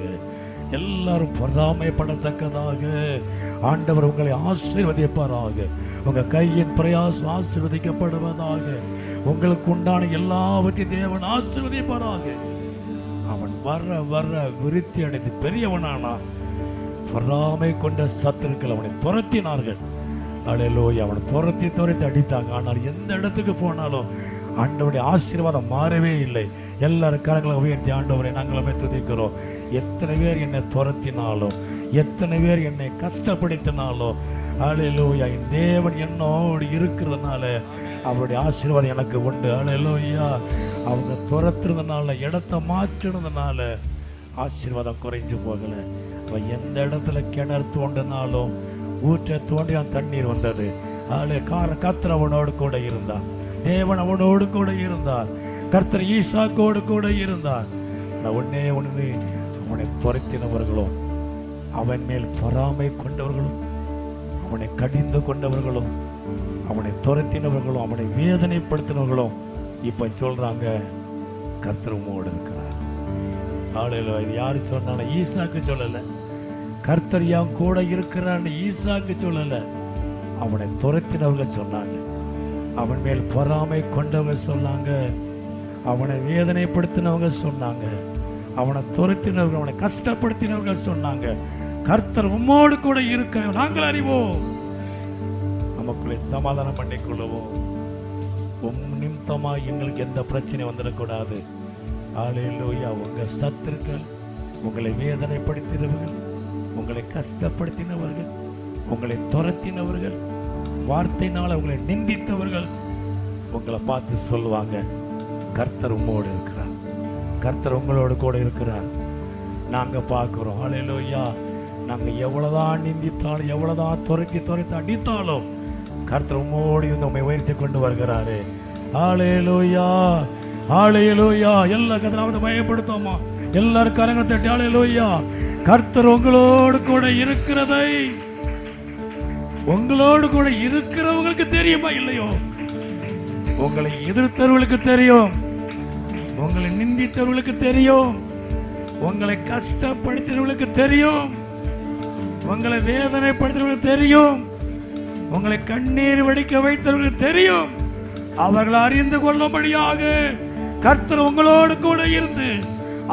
எல்லாரும் பொறாமைப்படத்தக்கதாக ஆண்டவர் உங்களை ஆசீர்வதிப்பாராக. உங்க கையின் பிரயாசம் ஆசீர்வதிக்கப்படுவதாக. உங்களுக்கு உண்டான எல்லாவற்றையும் தேவன் ஆசீர்வதிப்பாராக. அவன் வர வர விருத்தி அடைந்து பெரியவனானா. பொறாமை கொண்ட சத்துருக்கள் அவனை துரத்தினார்கள். அல்லேலூயா. அவனை துரத்தி அடித்தாங்க. ஆனால் எந்த இடத்துக்கு போனாலும் ஆண்டவருடைய ஆசீர்வாதம் மாறவே இல்லை. எல்லாரும் கரங்களை உயர்த்தி, ஆண்டவரை நாங்களுமே துதிக்கிறோம். எத்தனை பேர் என்னை துரத்தினாலும், எத்தனை பேர் என்னை கஷ்டப்படுத்தினாலும், அல்லேலூயா, என் தேவன் என்னோடு இருக்கிறதுனால அவருடைய ஆசீர்வாதம் எனக்கு உண்டு. அல்லேலூயா. அவங்க துரத்துறதுனால, இடத்தை மாற்றினதுனால ஆசீர்வாதம் குறைஞ்சு போகலை. அவன் எந்த இடத்துல கிணறு தோண்டினாலும் ஊற்றை தோண்டி அந்த தண்ணீர் வந்தது. கர்த்தர் அவனோடு கூட இருந்தார். தேவன் அவனோடு கூட இருந்தார். கர்த்தர் ஈசாக்கோடு கூட இருந்தார். ஆனால் ஒன்று, அவனை துரத்தினவர்களும், அவன் மேல் பொறாமை கொண்டவர்களும், அவனை கடிந்து கொண்டவர்களும், அவனை துரத்தினவர்களும், அவனை வேதனைப்படுத்தினவர்களும் இப்போ சொல்றாங்க, கர்த்தர் உம்மோடு இருக்கிறார். ஆளுநர் இது யாரு சொன்னாலும் ஈசாக்கு சொல்லலை. கர்த்தர் என் கூட இருக்கிறான்னு ஈசாக்கு சொல்லலை. அவனை துரத்தினவர்கள் சொன்னாங்க, அவன் மேல் பொறாமை கொண்டவங்க சொன்னாங்க, அவனை வேதனைப்படுத்தினவங்க சொன்னாங்க, அவனை துரத்தினவர்கள், அவனை கஷ்டப்படுத்தினவர்கள் சொன்னாங்க, கர்த்தர் உம்மோடு கூட இருக்க நாங்கள் அறிவோம். நமக்குள்ளே சமாதானம் பண்ணிக்கொள்ளுவோம். நிமித்தமா எங்களுக்கு எந்த பிரச்சனை வந்துடக்கூடாது. அல்லேலூயா. உங்க சத்துருக்கள், உங்களை வேதனைப்படுத்தினவர்கள், உங்களை கஷ்டப்படுத்தினவர்கள், உங்களை துரத்தினவர்கள், வார்த்தையினால் உங்களை நிந்தித்தவர்கள் உங்களை பார்த்து சொல்லுவாங்க, கர்த்தர் உம்மோடு இருக்கிறார், கர்த்தர் உங்களோடு கூட இருக்கிறார். நாங்கள் பார்க்குறோம். அல்லேலூயா. நாங்கள் எவ்வளோதான் நிந்தித்தாலும், எவ்வளோதான் துரத்தி அடித்தாலும் கர்த்தர் உம்மோடு இருந்து உண்மை உயர்த்தி கொண்டு வருகிறாரு. அல்லேலூயா. அல்லேலூயா. எல்லா கர்த்தராவது பயப்படுத்தோமா? எல்லாரும் கரங்களை தட்டி அல்லேலூயா. கர்த்தர் உங்களோடு கூட இருக்கிறதை உங்களோடு கூட இருக்கிறவங்களுக்கு தெரியுமா இல்லையோ? உங்களை எதிர்த்தவர்களுக்கு தெரியும், உங்களை நிந்தித்தவர்களுக்கு தெரியும், உங்களை கஷ்டப்படுத்தினவர்களுக்கு தெரியும், உங்களை வேதனைப்படுத்தினவர்களுக்கு தெரியும், உங்களை கண்ணீர் வடிக்க வைத்தவர்களுக்கு தெரியும். அவர்கள் அறிந்து கொள்ளும்படியாக கர்த்தர் உங்களோடு கூட இருந்து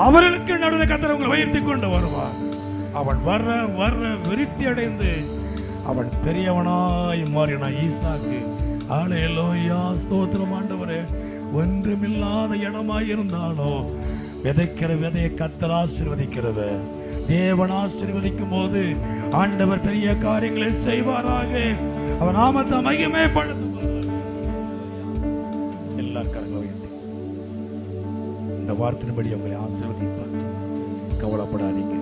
அவர்களுக்கு நடுவில் கர்த்தர் உங்களை உயர்த்தி கொண்டு வருவார். அவன் வர்ற வர்ற விருத்தி அடைந்து அவன் பெரியவனாய் மாறினான். ஈசாக்கு ஹல்லேலூயா, ஸ்தோத்திரம் ஆண்டவரே. ஒன்றுமில்லாத இடமாய் இருந்தாலும் விதைக்கிற விதையை கர்த்தர் ஆசீர்வதிக்கிறது. தேவன் ஆசீர்வதிக்கும் போது ஆண்டவர் பெரிய காரியங்களை செய்வாராக. அவர் நாமத்தை மகிமைப்படுத்துவார். எல்லாரும் கரங்களை உயர்த்தி இந்த வார்த்தையின்படி உங்களை ஆசீர்வதிப்பார். கவலைப்படாதீங்க.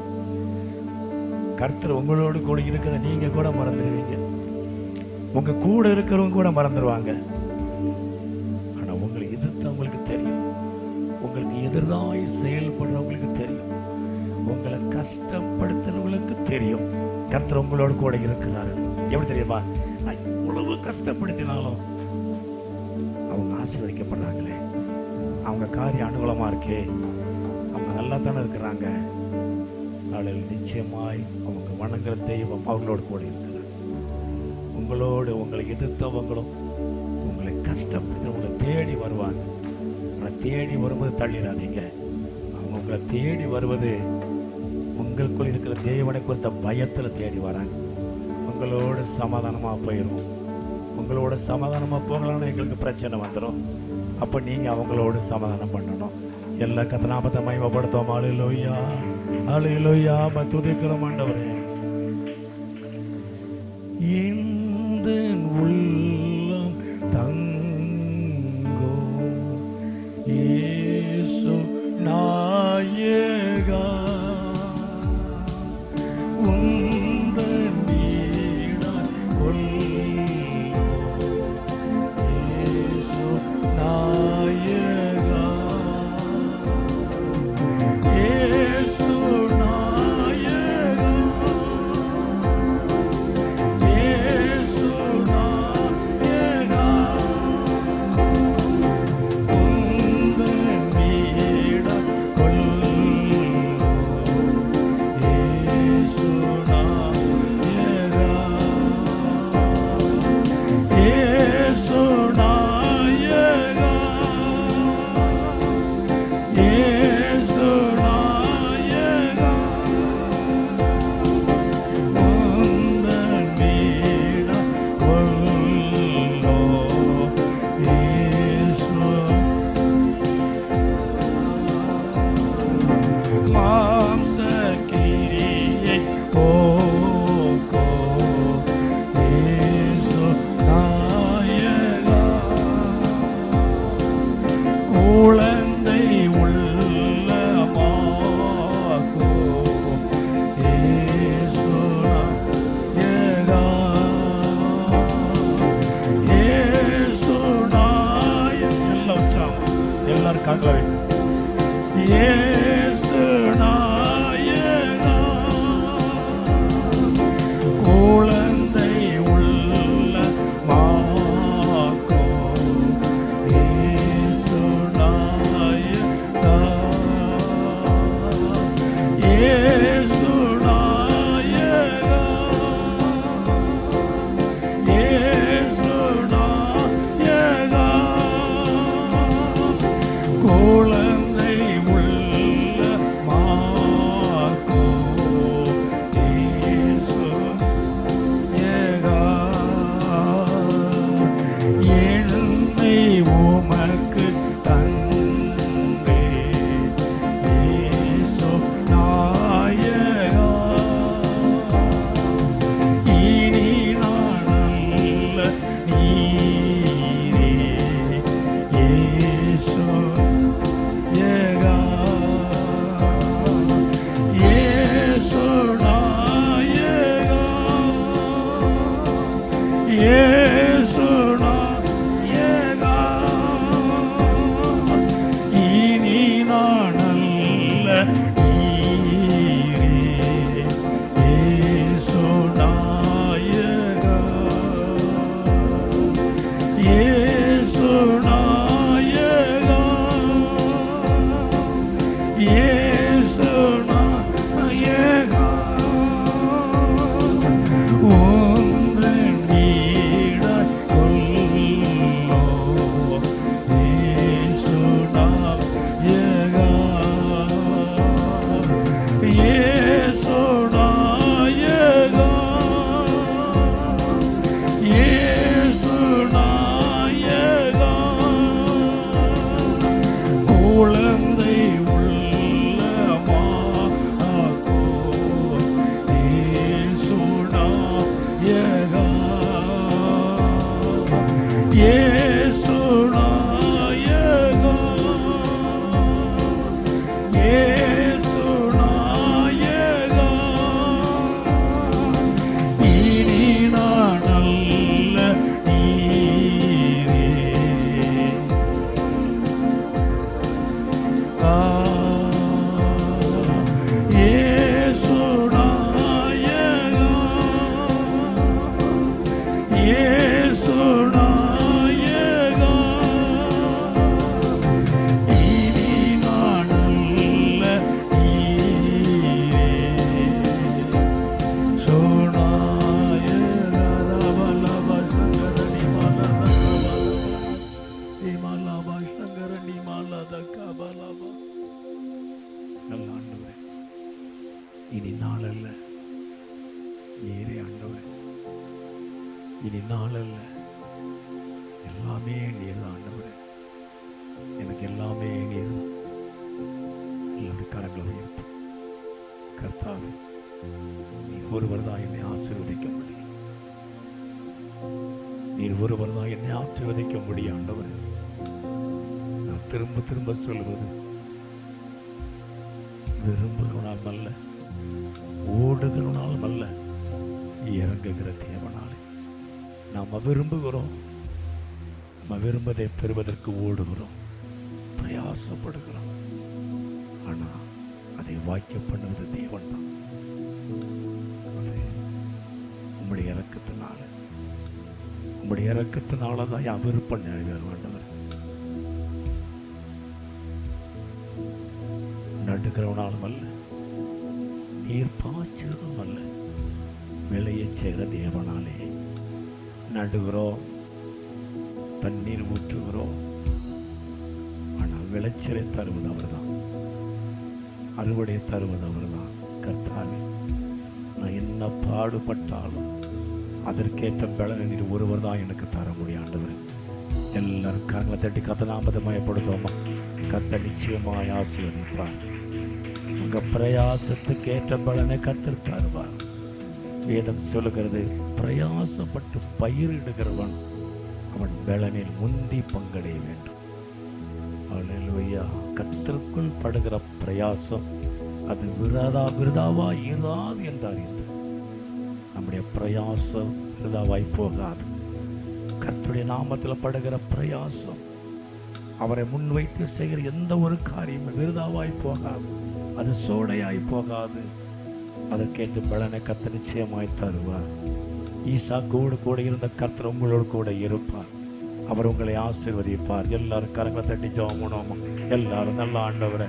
கர்த்தர் உங்களோடு கூட இருக்கிறத நீங்க கூட மறந்துடுவீங்க, உங்க கூட இருக்கிறவங்க கூட மறந்துடுவாங்க. ஆனா உங்களுக்கு எதிர்த்தவங்களுக்கு தெரியும், உங்களுக்கு எதிராய் செயல்படுறவங்களுக்கு தெரியும், உங்களை கஷ்டப்படுத்துறவங்களுக்கு தெரியும் கர்த்தர் உங்களோடு கூட இருக்கிறாரு. எப்படி தெரியுமா? இவ்வளவு கஷ்டப்படுத்தினாலும் அவங்க ஆசீர்வதிக்கப்படுறாங்களே, அவங்க காரியம் அனுகூலமா இருக்கே, அவங்க நல்லா தானே இருக்கிறாங்க. நாளில் நிச்சயமாய் அவங்க வணங்குற தெய்வம் அவங்களோடு கூட இருக்கிறார். உங்களோடு உங்களை எதிர்த்தவங்களும் உங்களை கஷ்டப்படுத்துறவங்களை தேடி வருவாங்க. ஆனால் தேடி வரும்போது தள்ளிடாதீங்க. அவங்க உங்களை தேடி வருவது உங்களுக்குள் இருக்கிற தேவனை குறித்த பயத்தில் தேடி வராங்க. உங்களோட சமாதானமாக போயிடும். உங்களோட சமாதானமாக போகலான்னு எங்களுக்கு பிரச்சனை வந்துடும். அப்போ நீங்கள் அவங்களோடு சமாதானம் பண்ணணும். எல்லா கர்த்தர் மகிமைப்படுத்துவோம். ஹல்லேலூயா, ஹல்லேலூயா. துதிக்கிறோம் ஆண்டவரே. இந்த உள்ளம் தங்கோ இயேசு நாயகா, உந்தன் வீடாய் கொள்ளோ இயேசு நாயகா, இயேசு நாயகா, இயேசு நாயகா, உந்தன் வீடாய் கொள்ளோ இயேசு நாயகா, இயேசு நாயகா, இயேசு நாயகா, உந்தன் வீடாய் கொள்ளோ இயேசு. மாம்ச கிரியை போக்கோ இயேசு நாயகா, குழந்தை உள்ளமாக்கோ இயேசு நாயகா, இயேசு நாயகா. எல்லாம் உற்சாகம், எல்லாரும் காண்க. இயேசு நாயகா, குழந்தை உள்ளமாக்கோ இயேசு நாயகா, இயேசு நாயகா, இயேசு நாயகா, குழந்தை உள்ளமாக்கோ இயேசு நாயகா. என்னை உமக்கு தந்தே இயேசு நாயகா, இனி நான் அல்ல நீரே இயேசு நாயகா, இயேசு நாயகா, இயேசு நாயகா, இனி நான் அல்ல நீரே இயேசு நாயகா ஒன்று நீடாய் கொள்ளோ இயேசு நாயகா இயேசு நாயகா இயேசு நாயகா குழந்தை உள்ளமாக்கோ இயேசு நாயகா இயேசு நாயகா இயேசு நாயகா இனி நான் அல்ல நீரே இயேசு நாயகா இயேசு நாயகா இனி நான் அல்ல நீரே சோனாயகா லபலப சங்கரடி மலதகபல இமலப சங்கரடி மலதகபலப நல்ல ஆண்டவரே இனி நாள் அல்ல நீரே ஆண்டவரே இனி நாள் அல்ல எல்லாமே நீர் தான் ஆண்டவரே எனக்கு எல்லாமே நீர் தான் எல்லாருடைய கரங்களை உயர்த்து கர்த்தாவே நீர் ஒருவர் தான் என்னை ஆசீர்வதிக்க முடியும் நீர் ஒருவர் தான் என்னை ஆசீர்வதிக்க முடியும் ஆண்டவரே நான் திரும்ப திரும்ப சொல்லுவது விரும்புகிறவனாலும் அல்ல ஓடுகிறவனாலும் அல்ல இறங்குகிற தேவனாலே நாம் விரும்புகிறோம் நம்ம விரும்பதை பெறுவதற்கு ஓடுகிறோம் பிரயாசப்படுகிறோம் ஆனா அதை வாக்கிய பண்ணுவது தேவன் தான் அது உம்முடைய இறக்கத்தினால தான் என் விருப்பம் நிறைவேற வேண்டவர் நடுகிறவனாலும் அல்ல நீர் பாய்ச்சதும் அல்ல விளைய செய்கிற தேவனாலே நடுகிறோம் தண்ணீர் ஊற்றுகிறோம் ஆனால் விளைச்சலை தருவது அவர்தான் அறுவடை தருவது அவர்தான் கர்த்தாவே நான் என்ன பாடுபட்டாலும் அதற்கேற்ற பலனை நீர் ஒருவர் தான் எனக்கு தர முடியும் ஆண்டவர் எல்லாரும் கரங்களை தட்டி கத்தநாமத்தை மயப்படுத்துவோமா கத்த நிச்சயமாய் ஆசீர்வதிப்பார் உங்க பிரயாசத்துக்கு ஏற்ற பலனை கத்தர் தருவார் வேதம் சொல்லுகிறது பிரயாசப்பட்டு பயிரிடுகிறவன் அவன் பலனில் முந்தி பங்கடைய வேண்டும் அல்லேலூயா கர்த்தருக்குள் படுகிற பிரயாசம் அது விருதாவா இராது என்று அறிந்து நம்முடைய பிரயாசம் விருதாவாய் போகாது கர்த்தருடைய நாமத்தில் படுகிற பிரயாசம் அவரை முன்வைத்து செய்கிற எந்த ஒரு காரியமும் விருதாவாய் போகாது அது சோடையாய் போகாது அதற்கேற்ற பலனை கர்த்தர் நிச்சயமாய் தருவார் ஈசாக்கோடு கூட இருந்த கர்த்தர் உங்களோடு கூட இருப்பார் அவர் உங்களை ஆசீர்வதிப்பார் எல்லாரும் கரங்களை தட்டி ஜெபம் பண்ணுவோமா எல்லாரும் நல்ல ஆண்டவரை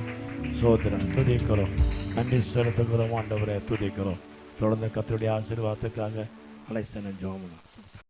சோதரம் துதிக்கிறோம் நன்றி செலுத்துகிறோம் ஆண்டவரை துதிக்கிறோம் தொடர்ந்து கர்த்தருடைய ஆசீர்வாதத்துக்காக அலைசன ஜெபம் பண்ணுவோம்